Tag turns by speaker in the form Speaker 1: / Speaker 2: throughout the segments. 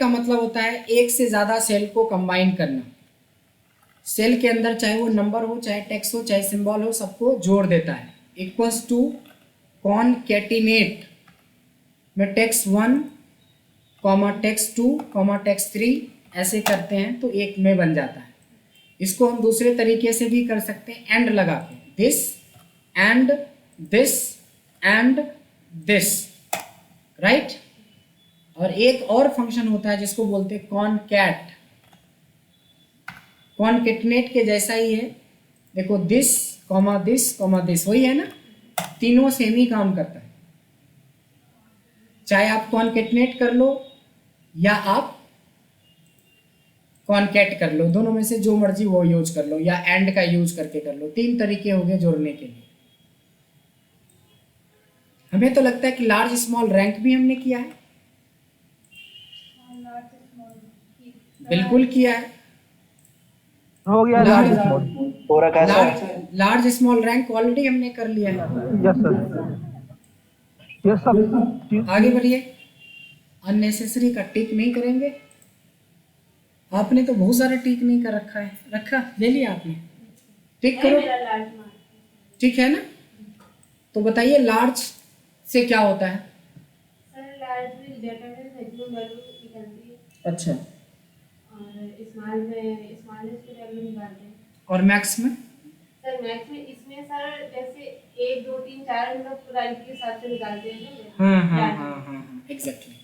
Speaker 1: का मतलब होता है एक से ज़्यादा सेल को कंबाइन करना। सेल के अंदर चाहे वो नंबर हो, चाहे टेक्स्ट हो, चाहे सिंबल हो, सबको जोड़ देता है। इक्वल्स टू कॉनकैटिनेट में text 1 comma text 2 comma text 3 ऐसे करते हैं तो एक में बन जाता है। इसको हम दूसरे तरीके से भी कर सकते हैं, एंड लगा के, this and this and this, right. और एक और फंक्शन होता है जिसको बोलते हैं कॉनकैट। कॉनकैटिनेट के जैसा ही है, देखो this comma this comma this, वही है ना, तीनों सेम ही काम करता है। चाहे आप कॉनकैटिनेट कर लो या आप कॉनकैट कर लो, दोनों में से जो मर्जी वो यूज कर लो, या एंड का यूज करके कर लो। तीन तरीके हो गए जोड़ने के लिए। हमें तो लगता है कि लार्ज स्मॉल रैंक भी हमने किया है। बिल्कुल किया है,
Speaker 2: हो गया लार्ज स्मॉल।
Speaker 3: पूरा कैसा है?
Speaker 1: लार्ज स्मॉल रैंक ऑलरेडी हमने कर लिया है।
Speaker 2: यस सर, ये सब
Speaker 1: आगे बढ़िए, अननेसेसरी का टिक नहीं करेंगे। आपने तो बहुत सारा टिक नहीं कर रखा है, रखा ले लिया आपने, टिक करो, ठीक है ना। तो बताइए लार्ज से क्या होता है?
Speaker 4: सर लार्ज में डेटा में मैक्सिमम वैल्यू निकलती है।
Speaker 1: अच्छा,
Speaker 4: और स्मॉल में स्मॉलेस्ट की वैल्यू निकालते हैं।
Speaker 1: और मैक्स में?
Speaker 4: सर मैक्स में इसमें सर जैसे 1 2 3 4 मतलब रैंक के हिसाब से निकालते हैं ना।
Speaker 1: एग्जैक्टली।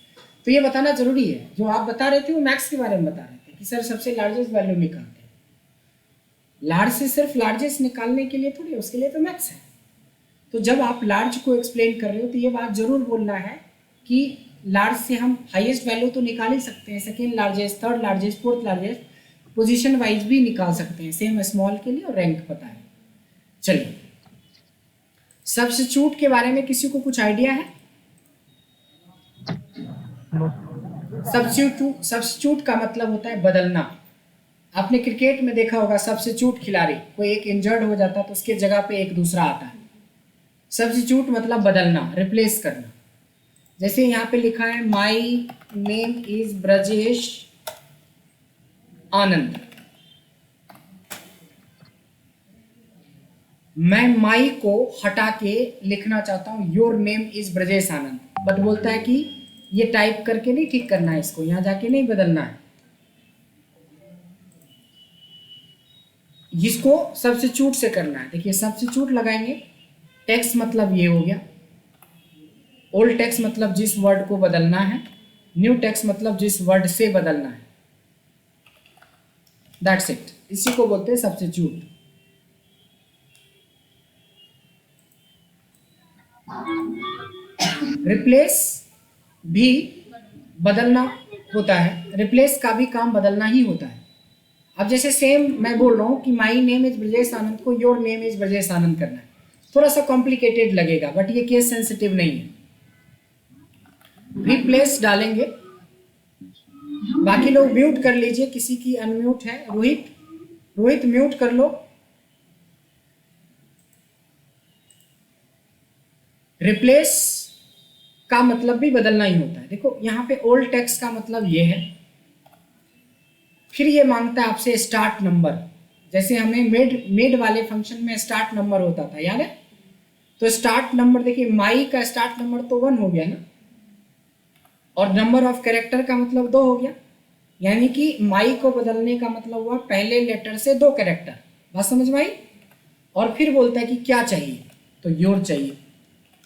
Speaker 1: तो ये बताना जरूरी है, जो आप बता रहे थे वो मैक्स के बारे में बता रहे थे कि सर सबसे लार्जेस्ट वैल्यू निकालते हैं। लार्ज से सिर्फ लार्जेस्ट निकालने के लिए थोड़ी, उसके लिए तो मैक्स है। तो जब आप लार्ज को एक्सप्लेन कर रहे हो तो ये बात जरूर बोलना है कि लार्ज से हम हाईएस्ट वैल्यू तो निकाल ही सकते हैं, second largest, third largest, fourth largest, position wise भी निकाल सकते हैं, सेम स्मॉल के लिए और रैंक पता है। चलिए, सब्स्टिट्यूट के बारे में किसी को कुछ आइडिया है? सब्स्टिट्यूट का मतलब होता है बदलना। आपने क्रिकेट में देखा होगा, सब्स्टिट्यूट खिलाड़ी, कोई एक इंजर्ड हो जाता है तो उसके जगह पे एक दूसरा आता है। सब्स्टिट्यूट मतलब बदलना, रिप्लेस करना। जैसे यहाँ पे लिखा है माई नेम इज ब्रजेश आनंद, मैं माई को हटा के लिखना चाहता हूं your name is Brajesh Anand, but बोलता है कि ये टाइप करके नहीं ठीक करना है, इसको यहां जाके नहीं बदलना है, जिसको सब्स्टिट्यूट से करना है। देखिए सब्स्टिट्यूट लगाएंगे, टेक्स्ट मतलब ये हो गया, ओल्ड टेक्स्ट मतलब जिस वर्ड को बदलना है, न्यू टेक्स्ट मतलब जिस वर्ड से बदलना है, दैट्स इट। इसी को बोलते हैं सब्स्टिट्यूट। रिप्लेस भी बदलना होता है, रिप्लेस का भी काम बदलना ही होता है। अब जैसे सेम मैं बोल रहा हूं कि माई नेम इज ब्रजेश आनंद को योर नेम इज ब्रजेश आनंद करना है, थोड़ा सा कॉम्प्लिकेटेड लगेगा, बट ये केस सेंसिटिव नहीं है। रिप्लेस डालेंगे, बाकी लोग म्यूट कर लीजिए, किसी की अनम्यूट है, रोहित म्यूट कर लो। रिप्लेस का मतलब भी बदलना ही होता है। देखो यहाँ पे ओल्ड टेक्स्ट का मतलब ये है, फिर ये मांगता है आपसे स्टार्ट नंबर। जैसे हमें मेड वाले फंक्शन में स्टार्ट नंबर होता था, याद है? तो स्टार्ट नंबर देखिए, माई का स्टार्ट नंबर तो 1 हो गया ना, और नंबर ऑफ कैरेक्टर का मतलब 2 हो गया, यानी कि माई को बदलने का मतलब हुआ पहले लेटर से 2 कैरेक्टर। बात समझ में आई? और फिर बोलता है कि क्या चाहिए, तो योर चाहिए।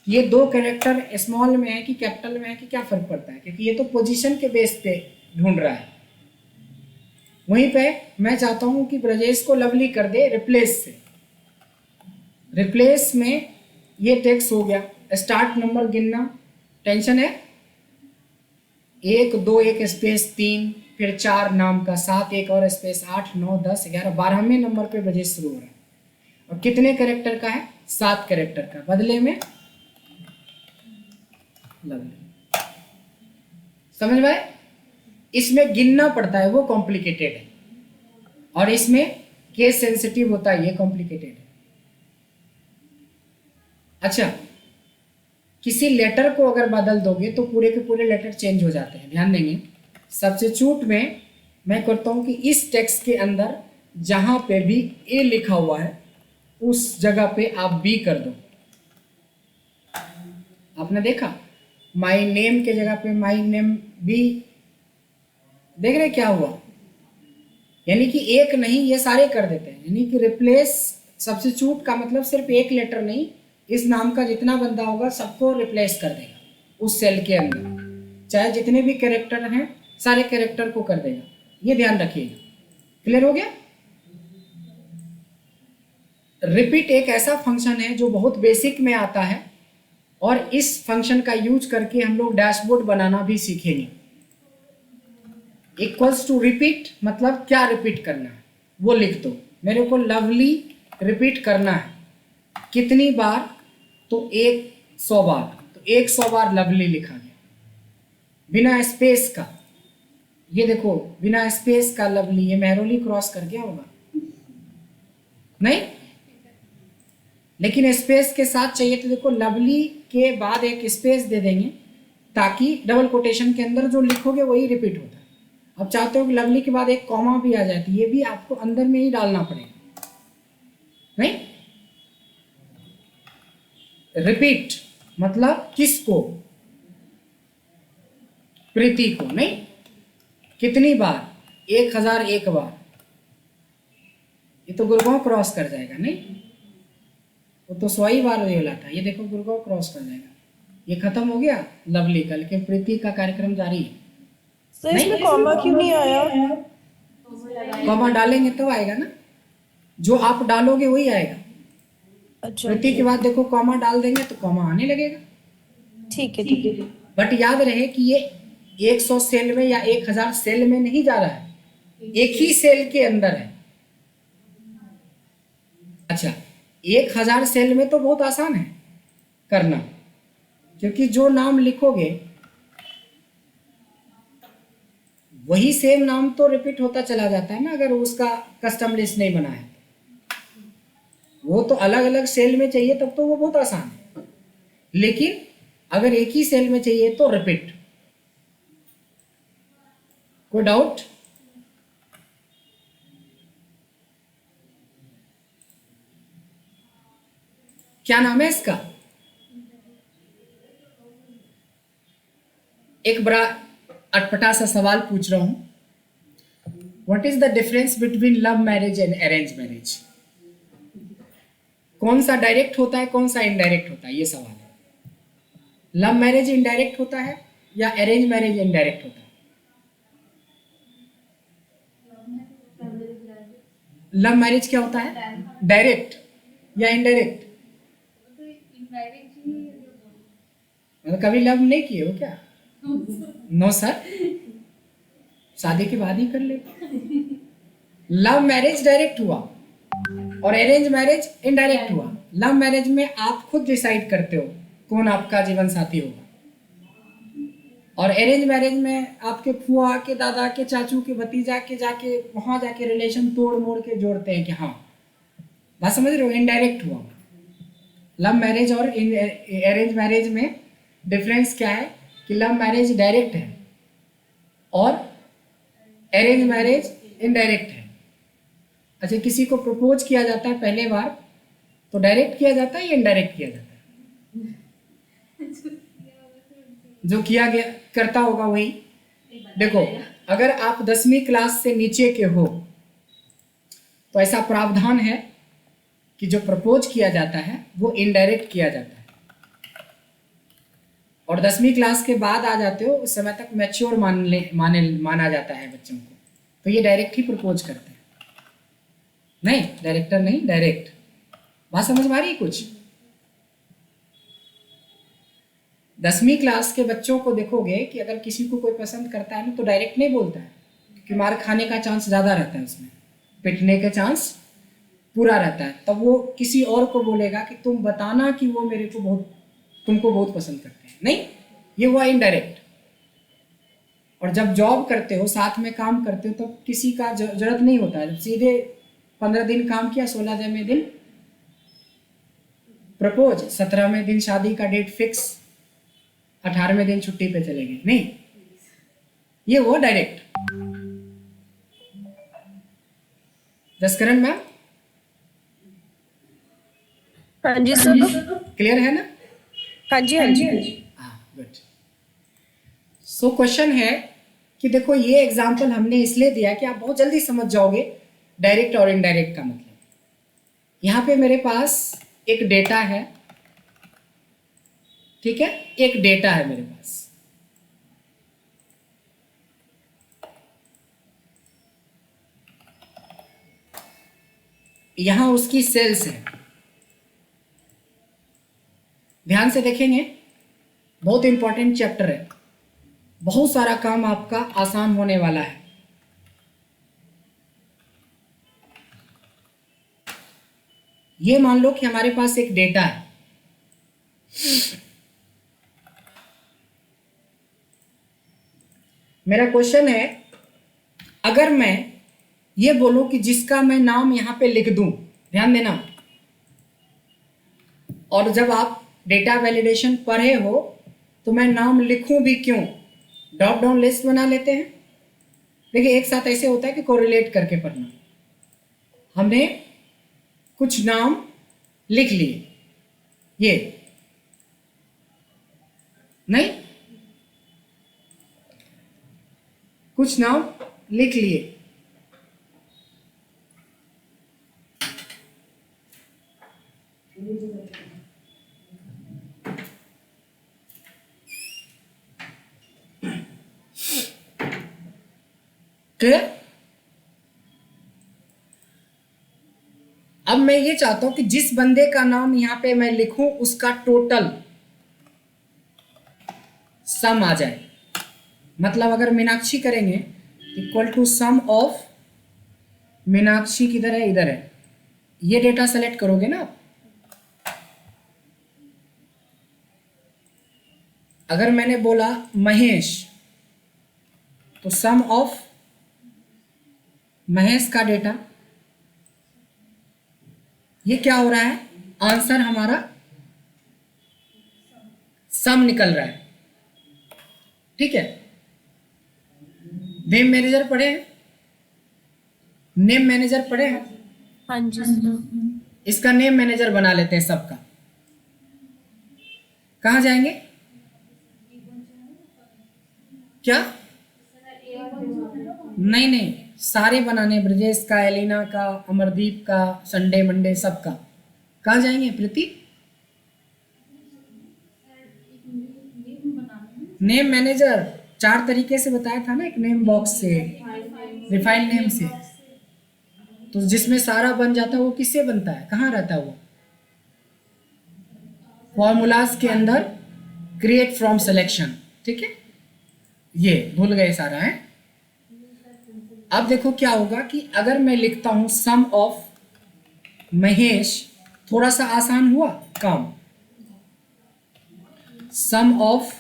Speaker 1: ये 2 कैरेक्टर स्मॉल में है कि कैपिटल में है कि क्या फर्क पड़ता है, क्योंकि ये तो पोजीशन के बेस पे ढूंढ रहा है। वहीं पे मैं चाहता हूं कि ब्रजेश को लवली कर दे रिप्लेस से। रिप्लेस में ये टेक्स्ट हो गया, स्टार्ट नंबर गिनना टेंशन है, 1 2 1 स्पेस 3 फिर 4 नाम का 7 1 और स्पेस 8 9 10 11 12वें नंबर पे ब्रजेश शुरू हो रहा है। और कितने कैरेक्टर का है? 7 कैरेक्टर का, बदले में लवली। समझ में आए? इसमें गिनना पड़ता है, वो कॉम्प्लिकेटेड है, और इसमें केस सेंसिटिव होता है, ये कॉम्प्लिकेटेड है। अच्छा, किसी लेटर को अगर बदल दोगे तो पूरे के पूरे लेटर चेंज हो जाते हैं, ध्यान देंगे। सब्स्टिट्यूट में मैं करता हूँ कि इस टेक्स्ट के अंदर जहाँ पे भी ए लिखा हुआ है उस जगह पे आप बी कर दो। आपने देखा माई नेम के जगह पे माई नेम बी, देख रहे क्या हुआ? यानी कि एक नहीं, ये सारे कर देते हैं। यानी कि रिप्लेस सब्स्टिट्यूट का मतलब सिर्फ एक लेटर नहीं, इस नाम का जितना बंदा होगा सबको रिप्लेस कर देगा उस सेल के अंदर, चाहे जितने भी कैरेक्टर हैं सारे कैरेक्टर को कर देगा। ये ध्यान रखिएगा। क्लियर हो गया? रिपीट एक ऐसा फंक्शन है जो बहुत बेसिक में आता है और इस फंक्शन का यूज करके हम लोग डैशबोर्ड बनाना भी सीखेंगे। इक्वल्स टू रिपीट मतलब क्या रिपीट करना है वो लिख दो। मेरे को लवली रिपीट करना है, कितनी बार? तो 100 बार। तो 100 बार लवली लिखा गया बिना स्पेस का। ये देखो बिना स्पेस का लवली, ये मेहरोली क्रॉस कर गया होगा नहीं, लेकिन स्पेस के साथ चाहिए तो देखो लवली के बाद एक स्पेस दे देंगे ताकि डबल कोटेशन के अंदर जो लिखोगे वही रिपीट होता है। अब चाहते हो कि लवली के बाद एक कॉमा भी आ जाए तो ये भी आपको अंदर में ही डालना पड़ेगा नहीं। रिपीट मतलब किसको? प्रीति को नहीं। कितनी बार? 1001 बार। ये तो गुड़गांव क्रॉस कर जाएगा नहीं, वो तो 100 ही बार वाला था। ये देखो गुड़गांव क्रॉस कर जाएगा। ये खत्म हो गया लवली का, लेकिन प्रीति का कार्यक्रम जारी है।
Speaker 3: सर इसमें कॉमा क्यों नहीं आया?
Speaker 1: कॉमा डालेंगे तो आएगा ना, जो आप डालोगे वही आएगा।
Speaker 3: अच्छा
Speaker 1: प्रीति के बाद देखो कॉमा डाल देंगे तो कॉमा आने लगेगा।
Speaker 3: ठीक है ठीक है।
Speaker 1: बट याद रहे कि ये 100 सेल में या 1000 सेल में नहीं जा रहा है, एक ही सेल के अंदर है। अच्छा 1000 सेल में तो बहुत आसान है करना, क्योंकि जो नाम लिखोगे वही सेम नाम तो रिपीट होता चला जाता है ना, अगर उसका कस्टम लिस्ट नहीं बना है। वो तो अलग अलग सेल में चाहिए तब तो वो बहुत आसान है, लेकिन अगर एक ही सेल में चाहिए तो रिपीट। कोई डाउट? क्या नाम है इसका? एक बड़ा अटपटा सा सवाल पूछ रहा हूं। What is the difference between love marriage and arrange marriage? कौन सा डायरेक्ट होता है, कौन सा इनडायरेक्ट होता है? ये सवाल है। लव मैरिज इनडायरेक्ट होता है या अरेंज मैरिज इनडायरेक्ट होता है? लव मैरिज क्या होता है, डायरेक्ट या इनडायरेक्ट? मतलब कभी लव नहीं किए हो क्या? नो सर, शादी के बाद ही कर ले। लव मैरिज डायरेक्ट हुआ और अरेंज मैरिज इनडायरेक्ट हुआ। लव मैरिज में आप खुद डिसाइड करते हो कौन आपका जीवन साथी होगा, और अरेंज मैरिज में आपके फुआ के, दादा के, चाचू के, भतीजा के जाके वहां जाके रिलेशन तोड़ मोड़ के जोड़ते हैं कि हाँ, बात समझ रहे हो? इनडायरेक्ट हुआ। लव मैरिज और अरेंज मैरिज में डिफरेंस क्या है कि लव मैरिज डायरेक्ट है और अरेंज मैरिज इनडायरेक्ट है। अच्छा, किसी को प्रपोज किया जाता है पहले बार तो डायरेक्ट किया जाता है या इनडायरेक्ट किया जाता है? जो किया गया करता होगा वही। देखो अगर आप 10वीं क्लास से नीचे के हो तो ऐसा प्रावधान है कि जो प्रपोज किया जाता है वो इनडायरेक्ट किया जाता है, और 10वीं क्लास के बाद आ जाते हो उस समय तक मैच्योर माना जाता है बच्चों को, तो ये डायरेक्ट ही प्रपोज करते हैं। नहीं डायरेक्टर नहीं, डायरेक्ट। बात समझ में आ रही है कुछ? 10वीं क्लास के बच्चों को देखोगे कि अगर किसी को कोई पसंद करता है ना तो डायरेक्ट नहीं बोलता है, क्योंकि मार खाने का चांस ज़्यादा रहता है, उसमें पिटने का चांस पूरा रहता है। तब वो किसी और को बोलेगा कि तुम बताना कि वो मेरे को तुमको बहुत पसंद करते हैं। नहीं, ये हुआ इनडायरेक्ट। और जब जॉब करते हो, साथ में काम करते हो, तो किसी का जरूरत नहीं होता है, सीधे 15 दिन काम किया, 16वें दिन प्रपोज, 17वें दिन शादी का डेट फिक्स, 18वें दिन छुट्टी पे चले गए। नहीं, ये हुआ डायरेक्ट। जसकरण मैम
Speaker 3: हाँ जी सर।
Speaker 1: क्लियर है ना?
Speaker 3: हाँ जी हाँ जी।
Speaker 1: हाँ गुड। सो क्वेश्चन है कि देखो ये एग्जांपल हमने इसलिए दिया कि आप बहुत जल्दी समझ जाओगे डायरेक्ट और इनडायरेक्ट का मतलब। यहाँ पे मेरे पास एक डेटा है, ठीक है, एक डेटा है मेरे पास। यहां उसकी सेल्स है, ध्यान से देखेंगे, बहुत इंपॉर्टेंट चैप्टर है, बहुत सारा काम आपका आसान होने वाला है। ये मान लो कि हमारे पास एक डेटा है, मेरा क्वेश्चन है, अगर मैं ये बोलूं कि जिसका मैं नाम यहां पे लिख दूं, ध्यान देना, और जब आप डेटा वैलिडेशन पढ़े हो तो मैं नाम लिखूं भी क्यों, ड्रॉप डाउन लिस्ट बना लेते हैं। देखिए एक साथ ऐसे होता है कि कोरिलेट करके पढ़ना। हमने कुछ नाम लिख लिए, ये नहीं, कुछ नाम लिख लिए, क्लियर? अब मैं ये चाहता हूं कि जिस बंदे का नाम यहां पे मैं लिखूं उसका टोटल सम आ जाए। मतलब अगर मीनाक्षी करेंगे equal to sum of Meenakshi, किधर है, इधर है, ये डेटा सेलेक्ट करोगे ना। अगर मैंने बोला महेश, तो सम ऑफ महेश का डेटा, ये क्या हो रहा है, आंसर हमारा सम निकल रहा है, ठीक है। नेम मैनेजर पढ़े हैं, नेम मैनेजर पढ़े हैं,
Speaker 3: हाँ जी सर।
Speaker 1: इसका नेम मैनेजर बना लेते हैं सबका। कहाँ जाएंगे, क्या, नहीं नहीं, सारे बनाने, ब्रजेश का, एलिना का, अमरदीप का, संडे मंडे सबका। कहाँ जाएंगे प्रीति, नेम मैनेजर 4 तरीके से बताया था ना, एक नेम बॉक्स से, रिफाइंड नेम से, तो जिसमें सारा बन जाता है वो किससे बनता है, कहाँ रहता है वो, फॉर्मूलाज के अंदर क्रिएट फ्रॉम सिलेक्शन, ठीक है। ये भूल गए सारा है। अब देखो क्या होगा कि अगर मैं लिखता हूं सम ऑफ महेश, थोड़ा सा आसान हुआ काम, सम ऑफ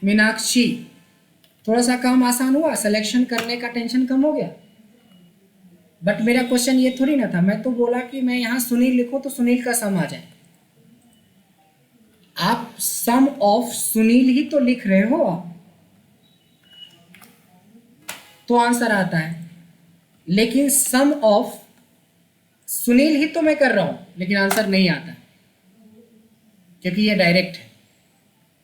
Speaker 1: मीनाक्षी, थोड़ा सा काम आसान हुआ, सिलेक्शन करने का टेंशन कम हो गया। बट मेरा क्वेश्चन ये थोड़ी ना था, मैं तो बोला कि मैं यहां सुनील लिखूं तो सुनील का सम आ जाए। आप सम ऑफ सुनील ही तो लिख रहे हो आप, तो आंसर आता है, लेकिन सम ऑफ सुनील ही तो मैं कर रहा हूं, लेकिन आंसर नहीं आता क्योंकि ये डायरेक्ट है।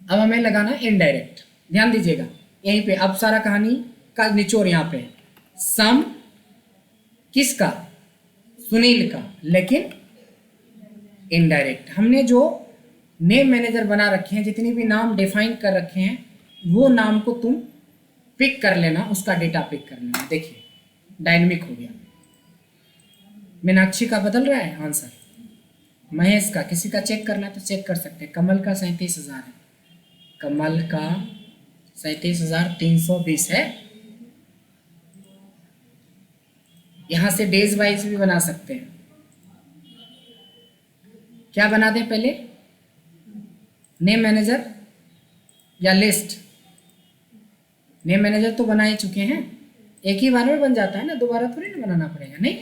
Speaker 1: अब हमें लगाना इनडायरेक्ट, ध्यान दीजिएगा यहीं पे। अब सारा कहानी का निचोड़ यहाँ पे है, सम किसका, सुनील का, लेकिन इनडायरेक्ट। हमने जो नेम मैनेजर बना रखे हैं, जितनी भी नाम डिफाइन कर रखे हैं, वो नाम को तुम पिक कर लेना, उसका डेटा पिक कर लेना। देखिए डायनेमिक हो गया। मीनाक्षी का बदल रहा है आंसर, महेश का, किसी का चेक करना है तो चेक कर सकते हैं। कमल का 37,000 है, कमल का 37,320 है। यहां से डेज वाइज भी बना सकते हैं। क्या बना दें पहले, नेम मैनेजर या लिस्ट? नेम मैनेजर तो बना ही चुके हैं, एक ही बार में बन जाता है ना, दोबारा थोड़ी ना बनाना पड़ेगा। नहीं,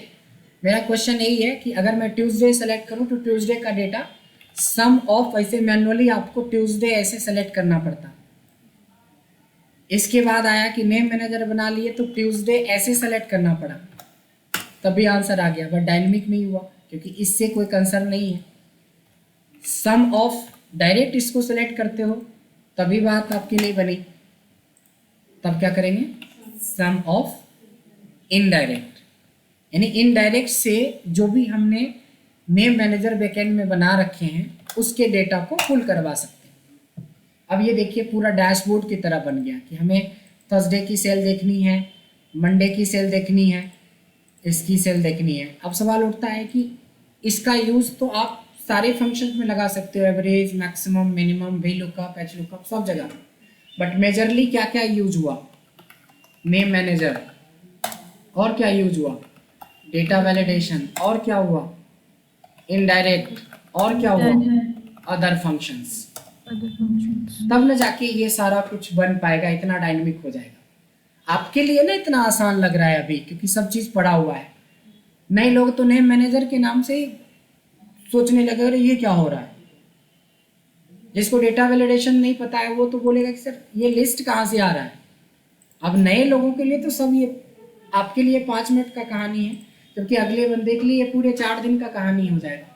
Speaker 1: मेरा क्वेश्चन यही है कि अगर मैं ट्यूसडे सेलेक्ट करूं तो ट्यूसडे का डेटा सम ऑफ, ऐसे मैनुअली आपको ट्यूसडे ऐसे सेलेक्ट करना पड़ता, इसके बाद आया कि नेम मैनेजर बना लिए तो ट्यूसडे ऐसे सेलेक्ट करना पड़ा, तभी आंसर आ गया, बट डायनेमिक नहीं हुआ क्योंकि इससे कोई कंसर्न नहीं है। सम ऑफ डायरेक्ट इसको सेलेक्ट करते हो तभी बात आपके लिए बनी, तब क्या करेंगे, सम ऑफ इनडायरेक्ट, यानी इनडायरेक्ट से जो भी हमने नेम मैनेजर बैकएंड में बना रखे हैं उसके डेटा को पुल करवा सकते हैं। अब ये देखिए पूरा डैशबोर्ड की तरह बन गया कि हमें थर्सडे की सेल देखनी है, मंडे की सेल देखनी है, इसकी सेल देखनी है। अब सवाल उठता है कि इसका यूज़ तो आप सारे फंक्शंस में लगा सकते हो, average, maximum, minimum, V lookup, H lookup, सब जगह, बट मेजरली क्या क्या यूज हुआ, नेम मैनेजर, और क्या यूज हुआ, डेटा वैलिडेशन, और क्या हुआ, इनडायरेक्ट, और क्या हुआ, अदर फंक्शंस। तब न जाके ये सारा कुछ बन पाएगा, इतना डायनेमिक हो जाएगा। आपके लिए ना इतना आसान लग रहा है अभी क्योंकि सब चीज़ पड़ा हुआ है। नए लोग तो नेम मैनेजर के नाम से ही सोचने लगे अरे ये क्या हो रहा है। जिसको डेटा वैलिडेशन नहीं पता है वो तो बोलेगा कि सर ये लिस्ट कहाँ से आ रहा है। अब नए लोगों के लिए तो सब ये आपके लिए 5 मिनट का कहानी है, जबकि अगले बंदे के लिए पूरे 4 दिन का कहानी हो जाएगा।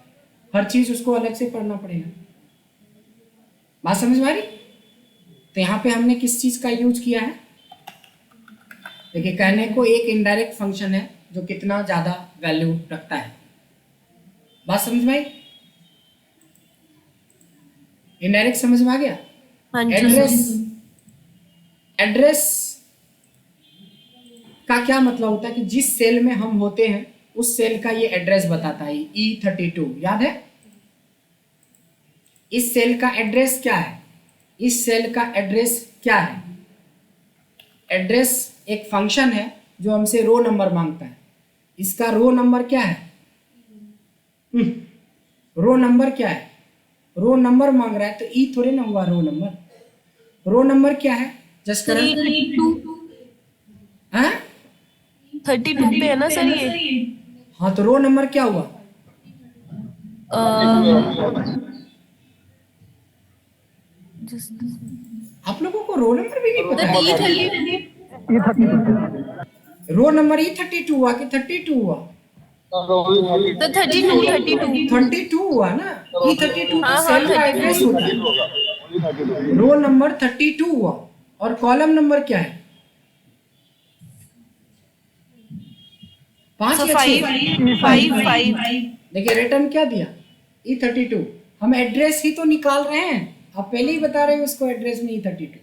Speaker 1: हर चीज़ उसको अलग से पढ़ना पड़ेगा। बात समझ में आ रही? तो यहाँ पे हमने किस चीज़ का यूज किया है, देखिए कहने को एक इनडायरेक्ट फंक्शन है जो कितना ज़्यादा वैल्यू रखता है। बात समझ में आई? इनडायरेक्ट समझ में आ गया?
Speaker 3: हाँ जी
Speaker 1: एड्रेस,
Speaker 3: सर।
Speaker 1: एड्रेस का क्या मतलब होता है कि जिस सेल में हम होते हैं उस सेल का ये एड्रेस बताता है। E32 याद है? इस सेल का एड्रेस क्या है, इस सेल का एड्रेस क्या है? एड्रेस एक फंक्शन है जो हमसे रो नंबर मांगता है। इसका रो नंबर क्या है? रो नंबर क्या है? रो नंबर मांग रहा है तो ई थोड़े ना हुआ रो नंबर। रो नंबर क्या है? जस्ट करें
Speaker 3: 32 पे है ना सर ये?
Speaker 1: हाँ तो रो नंबर क्या हुआ? आप लोगों को रो नंबर भी नहीं पता है?
Speaker 2: ये 32
Speaker 1: रो नंबर E32 हुआ कि 32 हुआ?
Speaker 3: तो 32
Speaker 1: हुआ ना। E32 तो
Speaker 3: हाँ,
Speaker 1: सेल का
Speaker 3: 32
Speaker 1: एड्रेस होता है। रो नंबर 32 हुआ और कॉलम नंबर क्या है? 5 या 6?
Speaker 3: 5
Speaker 1: देखिए रिटर्न क्या दिया? E32। हम एड्रेस ही तो निकाल रहे हैं, आप पहले ही बता रहे हो उसको एड्रेस में E32।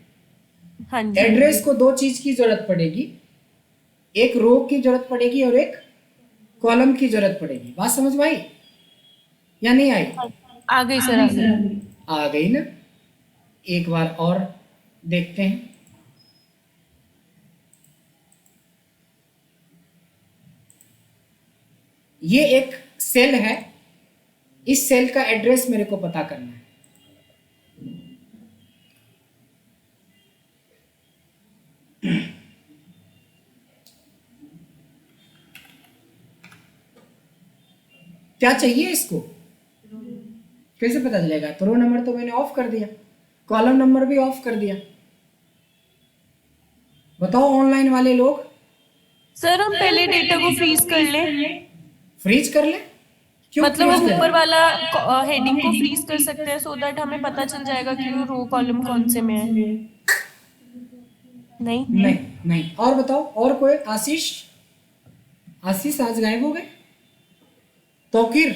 Speaker 3: हाँ जी।
Speaker 1: एड्रेस को 2 चीज की जरूरत पड़ेगी, एक रो की जरूरत पड़ेगी और एक कॉलम की जरूरत पड़ेगी। बात समझ में आई या नहीं आई?
Speaker 3: आ गई सर, आ गई।
Speaker 1: आ गई ना। एक बार और देखते हैं। ये एक सेल है, इस सेल का एड्रेस मेरे को पता करना है। क्या चाहिए इसको, कैसे पता चलेगा? तो रो नंबर तो मैंने ऑफ कर दिया, कॉलम नंबर भी ऑफ कर दिया। बताओ ऑनलाइन वाले लोग।
Speaker 3: सर हम पहले डेटा को फ्रीज कर ले,
Speaker 1: फ्रीज कर ले? क्यों
Speaker 3: मतलब
Speaker 1: freeze
Speaker 3: हम
Speaker 1: कर
Speaker 3: ऊपर
Speaker 1: ले?
Speaker 3: वाला हेडिंग को फ्रीज कर सकते हैं सो दैट हमें पता चल जाएगा कि वो रो कॉलम कौन से में है। नहीं
Speaker 1: नहीं नहीं। और बताओ, और कोई? आशीष, आशीष आज गायब हो गए। तौकीर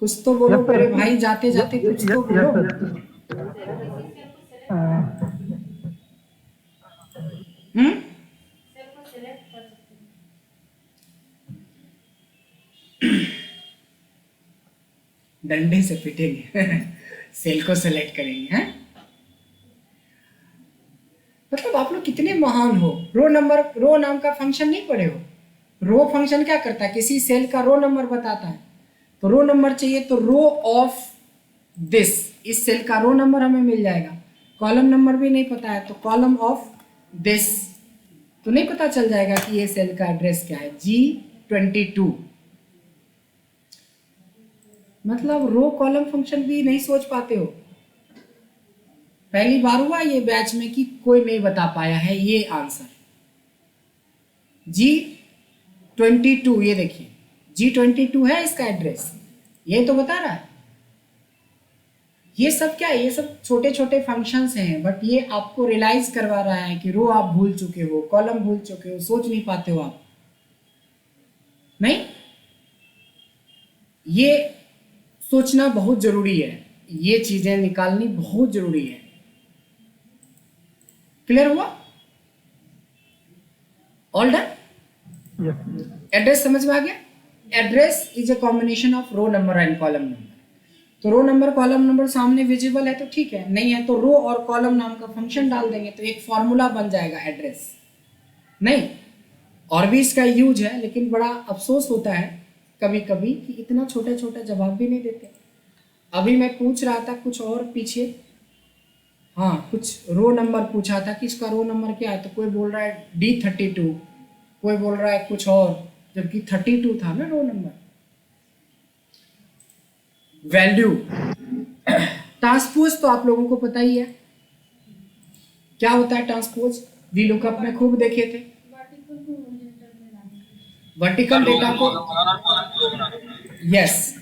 Speaker 1: कुछ तो बोलो
Speaker 2: Yes, sir.
Speaker 1: मेरे भाई, जाते जाते कुछ तो बोलो। हम्म, डंडे से पिटेंगे सेल को सेलेक्ट करेंगे हैं? मतलब आप लोग कितने महान हो। रो नंबर, रो नाम का फंक्शन नहीं पढ़े हो? रो फंक्शन क्या करता है, किसी सेल का रो नंबर बताता है। तो रो नंबर चाहिए तो रो ऑफ दिस, इस सेल का रो नंबर हमें मिल जाएगा। कॉलम नंबर भी नहीं पता है तो कॉलम ऑफ दिस, तो नहीं पता चल जाएगा कि ये सेल का एड्रेस क्या है, G22। मतलब रो कॉलम फंक्शन भी नहीं सोच पाते हो। पहली बार हुआ ये बैच में कि कोई नहीं बता पाया है ये आंसर। G22, ये देखिए G22 है इसका एड्रेस, ये तो बता रहा है। ये सब क्या है, ये सब छोटे छोटे फंक्शंस हैं, बट ये आपको रियलाइज करवा रहा है कि रो आप भूल चुके हो, कॉलम भूल चुके हो, सोच नहीं पाते हो आप, नहीं। ये सोचना बहुत जरूरी है, ये चीजें निकालनी बहुत जरूरी है। क्लियर हुआ? All done? एड्रेस समझ में आ गया? Address is a combination of row number and column number. तो रो नंबर कॉलम नंबर सामने विजिबल है तो ठीक है, नहीं है तो रो और कॉलम नाम का फंक्शन डाल देंगे तो एक फॉर्मूला बन जाएगा एड्रेस। नहीं, और भी इसका यूज है, लेकिन बड़ा अफसोस होता है कभी कभी कि इतना छोटा छोटा जवाब भी नहीं देते। अभी मैं पूछ रहा था कुछ और पीछे, हाँ कुछ रो नंबर पूछा था कि इसका रो नंबर क्या है, तो कोई बोल रहा है D32, कोई बोल रहा है कुछ और, जबकि 32 था ना रो नंबर। वैल्यू ट्रांसपोज तो आप लोगों को पता ही है क्या होता है। ट्रांसपोज वी लुकअप में खूब देखे थे। वर्टिकल डेटा को, यस,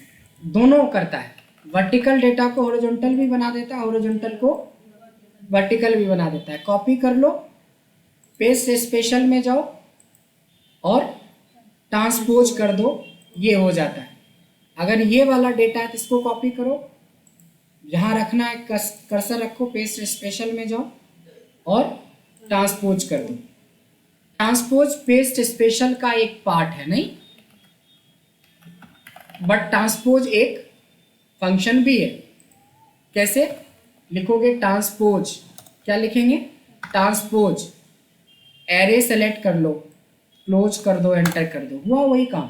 Speaker 1: दोनों करता है। वर्टिकल डेटा को हॉरिजॉन्टल भी बना देता है, हॉरिजॉन्टल को वर्टिकल भी बना देता है। कॉपी कर लो, पेस्ट स्पेशल में जाओ और ट्रांसपोज कर दो, ये हो जाता है। अगर ये वाला डेटा है तो इसको कॉपी करो, जहाँ रखना है कर्सर रखो, पेस्ट स्पेशल में जाओ और ट्रांसपोज कर दो। ट्रांसपोज पेस्ट स्पेशल का एक पार्ट है, नहीं, बट ट्रांसपोज एक फंक्शन भी है। कैसे लिखोगे ट्रांसपोज? क्या लिखेंगे? ट्रांसपोज एरे सेलेक्ट कर लो, क्लोज कर दो, एंटर कर दो, हुआ वही काम।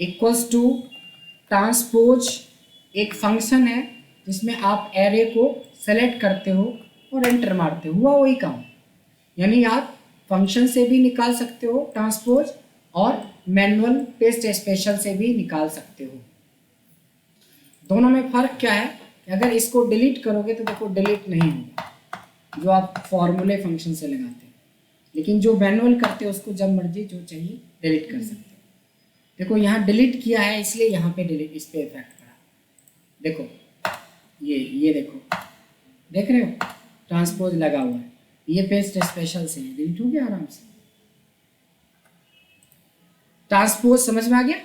Speaker 1: इक्वल्स टू ट्रांसपोज एक फंक्शन है जिसमें आप एरे को सेलेक्ट करते हो और एंटर मारते हो, हुआ वही काम। यानी आप फंक्शन से भी निकाल सकते हो ट्रांसपोज और मैनुअल पेस्ट स्पेशल से भी निकाल सकते हो। दोनों में फर्क क्या है कि अगर इसको डिलीट करोगे तो देखो डिलीट नहीं होगा, जो आप फॉर्मूले फंक्शन से लगाते हो, लेकिन जो मैनुअल करते हो उसको जब मर्जी जो चाहिए डिलीट कर सकते हो। देखो यहाँ डिलीट किया है इसलिए यहाँ पे डिलीट, इस पे इफेक्ट पड़ा। देखो ये देखो, देख रहे हो ट्रांसपोज लगा हुआ है, ये पेस्ट स्पेशल से डिलीट हो गया आराम से। ट्रांसपोज समझ में आ गया?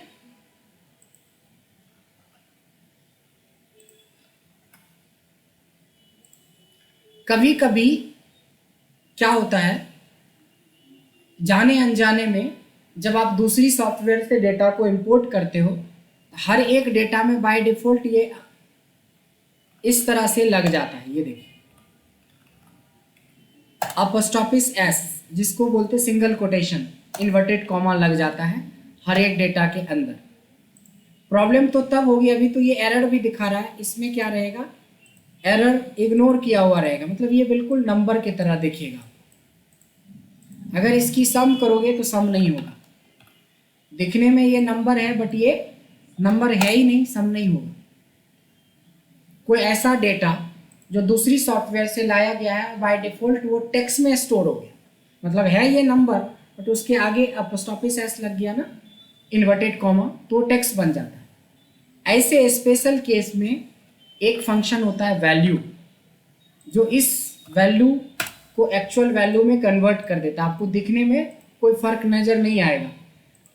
Speaker 1: कभी कभी क्या होता है, जाने अनजाने में जब आप दूसरी सॉफ्टवेयर से डेटा को इंपोर्ट करते हो, हर एक डेटा में बाय डिफॉल्ट ये इस तरह से लग जाता है। ये देखिए अपोस्ट्रोफिस एस, जिसको बोलते सिंगल कोटेशन, इन्वर्टेड कॉमा लग जाता है हर एक डेटा के अंदर। प्रॉब्लम तो तब होगी, अभी तो ये एरर भी दिखा रहा है, इसमें क्या रहेगा, एरर इग्नोर किया हुआ रहेगा, मतलब ये बिल्कुल नंबर की तरह दिखेगा। अगर इसकी सम करोगे तो सम नहीं होगा, दिखने में ये नंबर है बट ये नंबर है ही नहीं, सम नहीं होगा। कोई ऐसा डेटा जो दूसरी सॉफ्टवेयर से लाया गया है बाय डिफॉल्ट वो टेक्स्ट में स्टोर हो गया, मतलब है ये नंबर बट उसके आगे अपोस्ट्रोफिस एस लग गया ना, इन्वर्टेड कॉमा, तो टेक्स्ट बन जाता है। ऐसे स्पेशल केस में एक फंक्शन होता है वैल्यू, जो इस वैल्यू को एक्चुअल वैल्यू में कन्वर्ट कर देता है। आपको दिखने में कोई फर्क नज़र नहीं आएगा,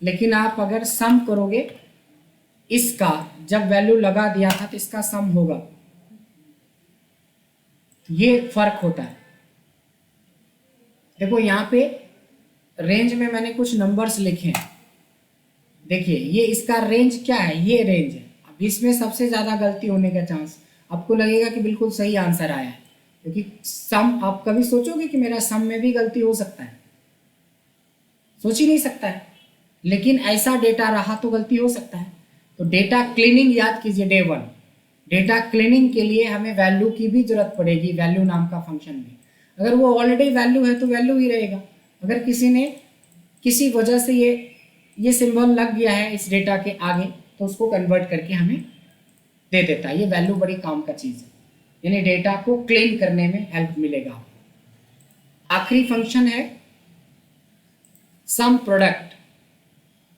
Speaker 1: लेकिन आप अगर सम करोगे इसका, जब वैल्यू लगा दिया था तो इसका सम होगा, ये फर्क होता है। देखो यहाँ पे रेंज में मैंने कुछ नंबर्स लिखे हैं, देखिए ये इसका रेंज क्या है, ये रेंज है। अब इसमें सबसे ज़्यादा गलती होने का चांस, आपको लगेगा कि बिल्कुल सही आंसर आया है, क्योंकि सम, आप कभी सोचोगे कि मेरा सम में भी गलती हो सकता है, सोच ही नहीं सकता है, लेकिन ऐसा डेटा रहा तो गलती हो सकता है। तो डेटा क्लीनिंग याद कीजिए, डे 1 डेटा क्लीनिंग के लिए हमें वैल्यू की भी जरूरत पड़ेगी, वैल्यू नाम का फंक्शन में। अगर वो ऑलरेडी वैल्यू है तो वैल्यू ही रहेगा, अगर किसी ने किसी वजह से ये सिंबल लग गया है इस डेटा के आगे तो उसको कन्वर्ट करके हमें दे देता है। ये वैल्यू बड़ी काम का चीज़ है, यानी डेटा को क्लीन करने में हेल्प मिलेगा आपको। आखिरी फंक्शन है सम प्रोडक्ट।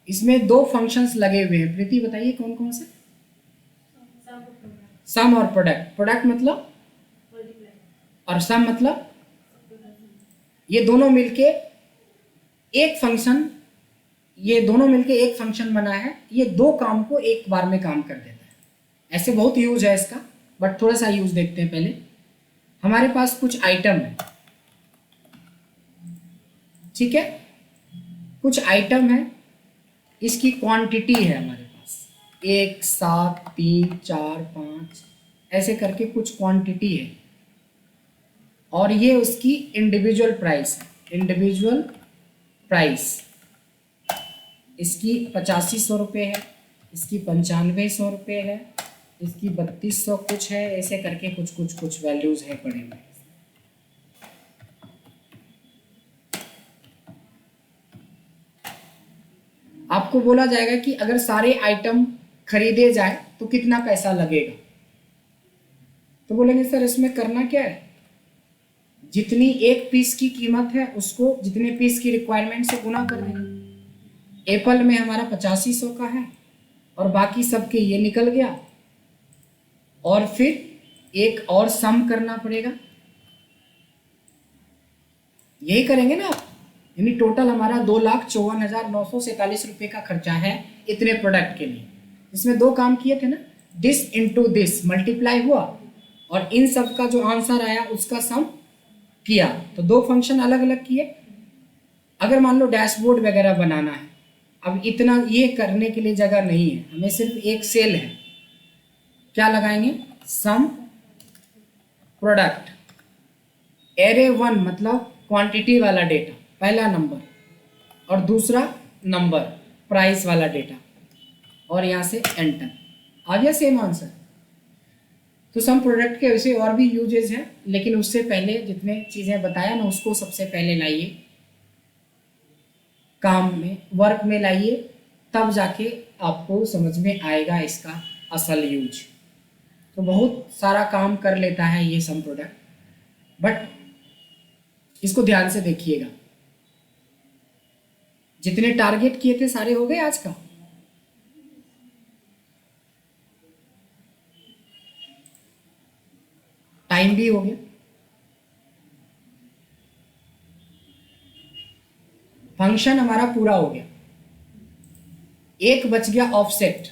Speaker 1: इसमें दो फंक्शंस लगे हुए हैं, प्रीति बताइए कौन कौन से? सम और प्रोडक्ट। प्रोडक्ट मतलब और सम मतलब, ये दोनों मिलके एक फंक्शन, ये दोनों मिलके एक फंक्शन बना है। ये दो काम को एक बार में काम कर देता है। ऐसे बहुत यूज है इसका, बट थोड़ा सा यूज देखते हैं पहले। हमारे पास कुछ आइटम है, ठीक है, कुछ आइटम है, इसकी क्वांटिटी है हमारे पास 1 7 3 4 5 ऐसे करके कुछ क्वांटिटी है, और ये उसकी इंडिविजुअल प्राइस है। इंडिविजुअल प्राइस इसकी 8500 रुपये है, इसकी 9500 रुपये है, इसकी 3200 कुछ है, ऐसे करके कुछ वैल्यूज है पड़े हुए। आपको बोला जाएगा कि अगर सारे आइटम खरीदे जाए तो कितना पैसा लगेगा, तो बोलेंगे सर इसमें करना क्या है, जितनी एक पीस की कीमत है उसको जितने पीस की रिक्वायरमेंट से गुना कर देंगे। एप्पल में हमारा 8500 का है और बाकी सबके ये निकल गया, और फिर एक और सम करना पड़ेगा। यही करेंगे ना आप, यानी टोटल हमारा 2,54,947 रुपये का खर्चा है इतने प्रोडक्ट के लिए। इसमें दो काम किए थे ना, दिस इनटू दिस मल्टीप्लाई हुआ और इन सब का जो आंसर आया उसका सम किया, तो दो फंक्शन अलग अलग किए। अगर मान लो डैशबोर्ड वगैरह बनाना है, अब इतना ये करने के लिए जगह नहीं है, हमें सिर्फ एक सेल है, क्या लगाएंगे, सम प्रोडक्ट एरे 1 मतलब क्वांटिटी वाला डेटा पहला नंबर, और दूसरा नंबर प्राइस वाला डेटा, और यहाँ से एंटर आ गया सेम आंसर। तो सम प्रोडक्ट के वैसे और भी यूजेस हैं, लेकिन उससे पहले जितने चीज़ें बताया ना उसको सबसे पहले लाइए काम में, वर्क में लाइए, तब जाके आपको समझ में आएगा इसका असल यूज। तो बहुत सारा काम कर लेता है ये सम प्रोडक्ट, बट इसको ध्यान से देखिएगा। जितने टारगेट किए थे सारे हो गए आज का? टाइम भी हो गया। फंक्शन हमारा पूरा हो गया। एक बच गया ऑफसेट।